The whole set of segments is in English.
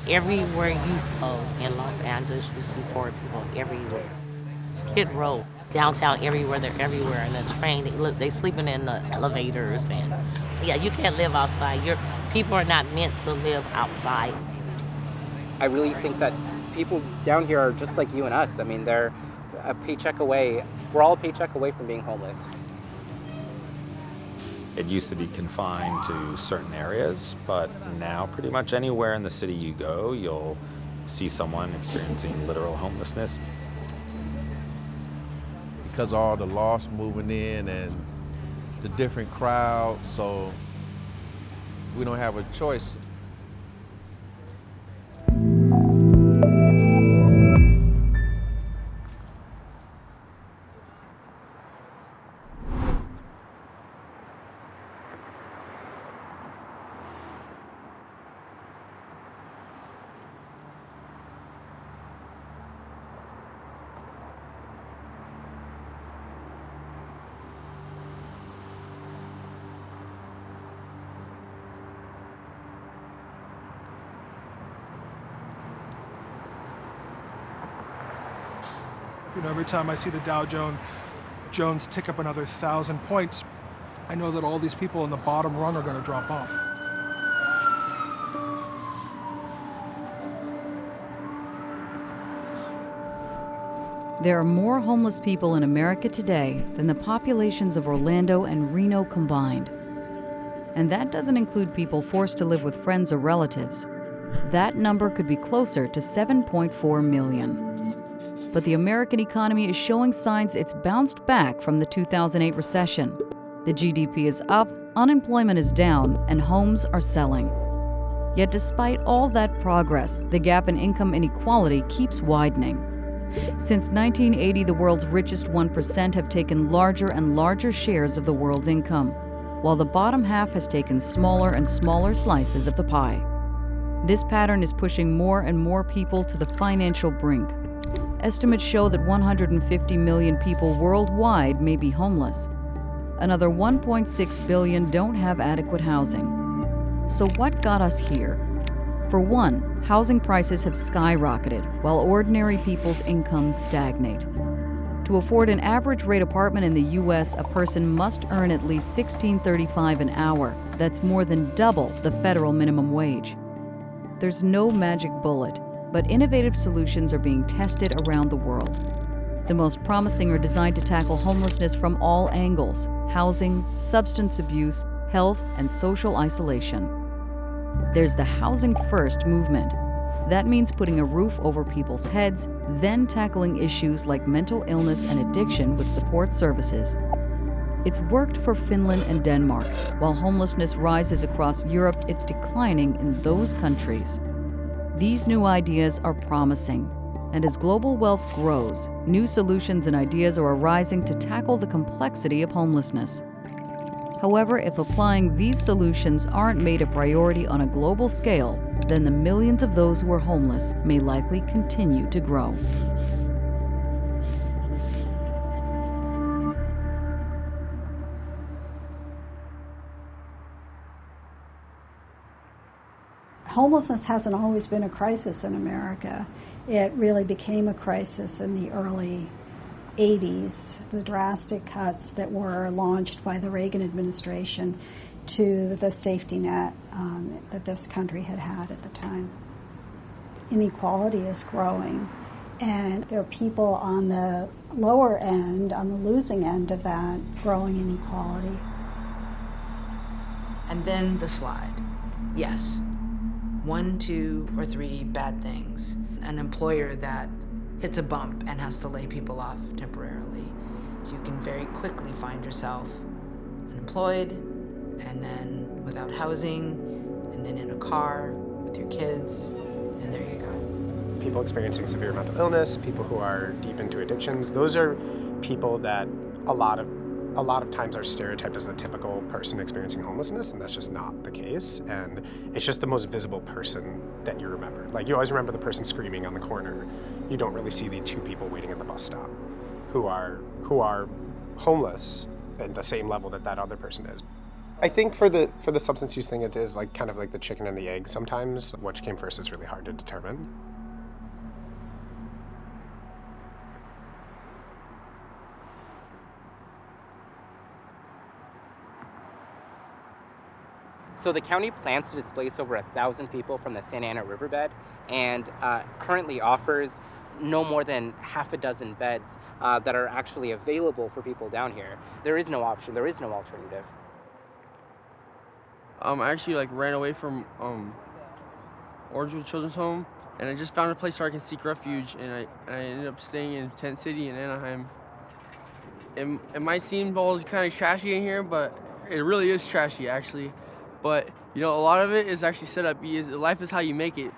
Everywhere you go in Los Angeles, you see poor people everywhere. Skid Row, downtown, everywhere, they're everywhere. And the train, they sleeping in the elevators. And yeah, you can't live outside. People are not meant to live outside. I really think that people down here are just like you and us. I mean, they're a paycheck away. We're all a paycheck away from being homeless. It used to be confined to certain areas, but now pretty much anywhere in the city you go, you'll see someone experiencing literal homelessness. Because of all the loss moving in and the different crowds, so we don't have a choice. You know, every time I see the Dow Jones tick up another 1,000 points, I know that all these people in the bottom rung are going to drop off. There are more homeless people in America today than the populations of Orlando and Reno combined. And that doesn't include people forced to live with friends or relatives. That number could be closer to 7.4 million. But the American economy is showing signs it's bounced back from the 2008 recession. The GDP is up, unemployment is down, and homes are selling. Yet despite all that progress, the gap in income inequality keeps widening. Since 1980, the world's richest 1% have taken larger and larger shares of the world's income, while the bottom half has taken smaller and smaller slices of the pie. This pattern is pushing more and more people to the financial brink. Estimates show that 150 million people worldwide may be homeless. Another 1.6 billion don't have adequate housing. So what got us here? For one, housing prices have skyrocketed while ordinary people's incomes stagnate. To afford an average rate apartment in the U.S., a person must earn at least $16.35 an hour. That's more than double the federal minimum wage. There's no magic bullet, but innovative solutions are being tested around the world. The most promising are designed to tackle homelessness from all angles: housing, substance abuse, health, and social isolation. There's the Housing First movement. That means putting a roof over people's heads, then tackling issues like mental illness and addiction with support services. It's worked for Finland and Denmark. While homelessness rises across Europe, it's declining in those countries. These new ideas are promising, and as global wealth grows, new solutions and ideas are arising to tackle the complexity of homelessness. However, if applying these solutions aren't made a priority on a global scale, then the millions of those who are homeless may likely continue to grow. Homelessness hasn't always been a crisis in America. It really became a crisis in the early 80s, the drastic cuts that were launched by the Reagan administration to the safety net that this country had had at the time. Inequality is growing, and there are people on the lower end, on the losing end of that growing inequality. And then the slide. Yes. 1, 2, or 3 bad things. An employer that hits a bump and has to lay people off temporarily. So you can very quickly find yourself unemployed, and then without housing, and then in a car with your kids, and there you go. People experiencing severe mental illness, people who are deep into addictions, those are people that a lot of times are stereotyped as the typical person experiencing homelessness, and that's just not the case. And it's just the most visible person that you remember. Like, you always remember the person screaming on the corner. You don't really see the 2 people waiting at the bus stop who are homeless at the same level that other person is. I think for the substance use thing, it is like kind of like the chicken and the egg sometimes. Which came first is really hard to determine. So the county plans to displace over 1,000 people from the Santa Ana riverbed and currently offers no more than half a dozen beds that are actually available for people down here. There is no option, there is no alternative. I actually ran away from Orangewood Children's Home, and I just found a place where I can seek refuge, and I ended up staying in Tent City in Anaheim. It might seem all kind of trashy in here, but it really is trashy actually. But a lot of it is actually set up. Life is how you make it.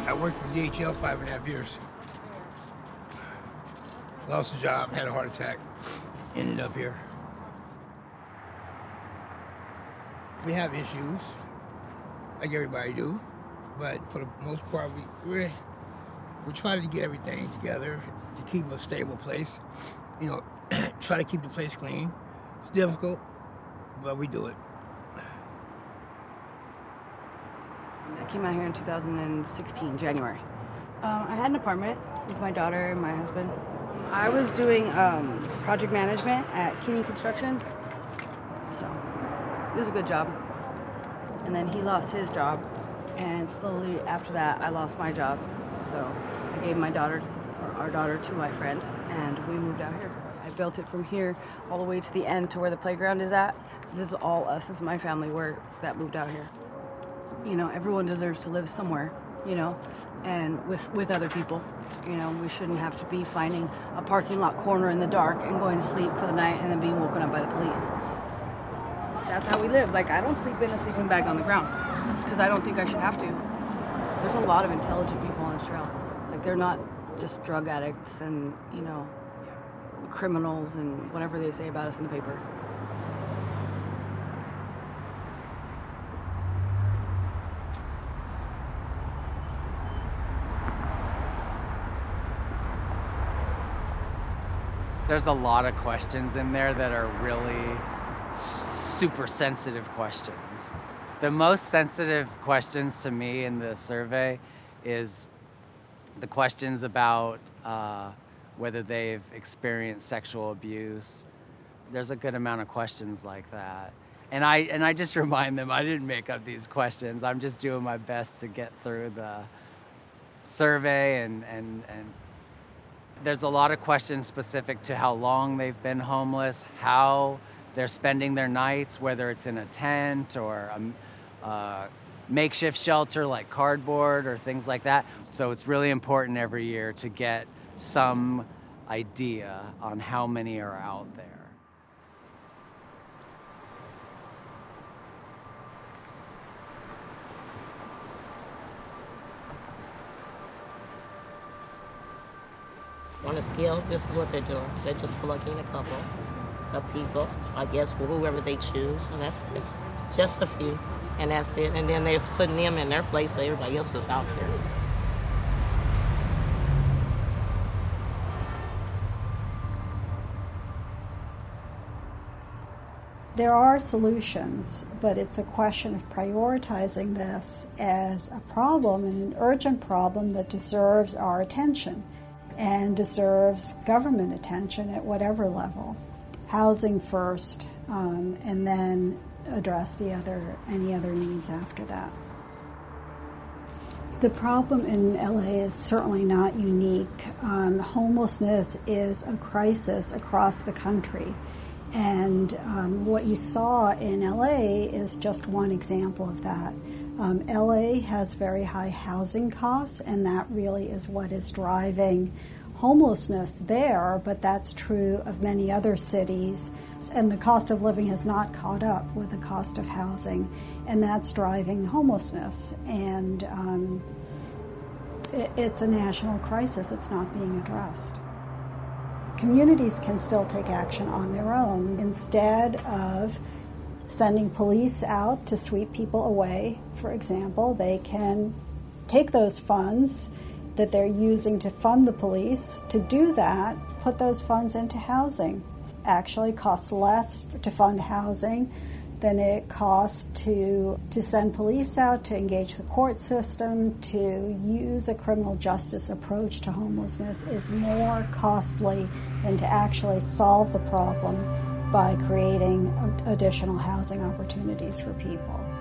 I worked for DHL 5.5 years. Lost a job, had a heart attack, ended up here. We have issues, like everybody do, but for the most part, we try to get everything together to keep a stable place. Try to keep the place clean. It's difficult, but we do it. I came out here in 2016, January. I had an apartment with my daughter and my husband. I was doing project management at Keating Construction, so it was a good job. And then he lost his job, and slowly after that, I lost my job. So I gave our daughter to my friend, and we moved out here. I built it from here all the way to the end to where the playground is at. This is all us. This is my family that moved out here. Everyone deserves to live somewhere, and with other people. We shouldn't have to be finding a parking lot corner in the dark and going to sleep for the night and then being woken up by the police. That's how we live. I don't sleep in a sleeping bag on the ground because I don't think I should have to. There's a lot of intelligent people on this trail. They're not just drug addicts and, criminals and whatever they say about us in the paper. There's a lot of questions in there that are really super sensitive questions. The most sensitive questions to me in the survey is the questions about whether they've experienced sexual abuse. There's a good amount of questions like that. And I just remind them I didn't make up these questions. I'm just doing my best to get through the survey and there's a lot of questions specific to how long they've been homeless, how they're spending their nights, whether it's in a tent or a makeshift shelter like cardboard or things like that. So it's really important every year to get some idea on how many are out there. On a scale, this is what they're doing. They're just plugging a couple of people, I guess, whoever they choose, and that's it. Just a few, and that's it. And then they're putting them in their place, but everybody else is out there. There are solutions, but it's a question of prioritizing this as a problem and an urgent problem that deserves our attention and deserves government attention at whatever level. Housing first, and then address any other needs after that. The problem in LA is certainly not unique. Homelessness is a crisis across the country. And what you saw in LA is just one example of that. LA has very high housing costs, and that really is what is driving homelessness there, but that's true of many other cities. And the cost of living has not caught up with the cost of housing, and that's driving homelessness. And it's a national crisis. It's not being addressed. Communities can still take action on their own. Instead of sending police out to sweep people away, for example, they can take those funds that they're using to fund the police. To do that, put those funds into housing. actually costs less to fund housing than it costs to send police out, to engage the court system, to use a criminal justice approach to homelessness is more costly than to actually solve the problem by creating additional housing opportunities for people.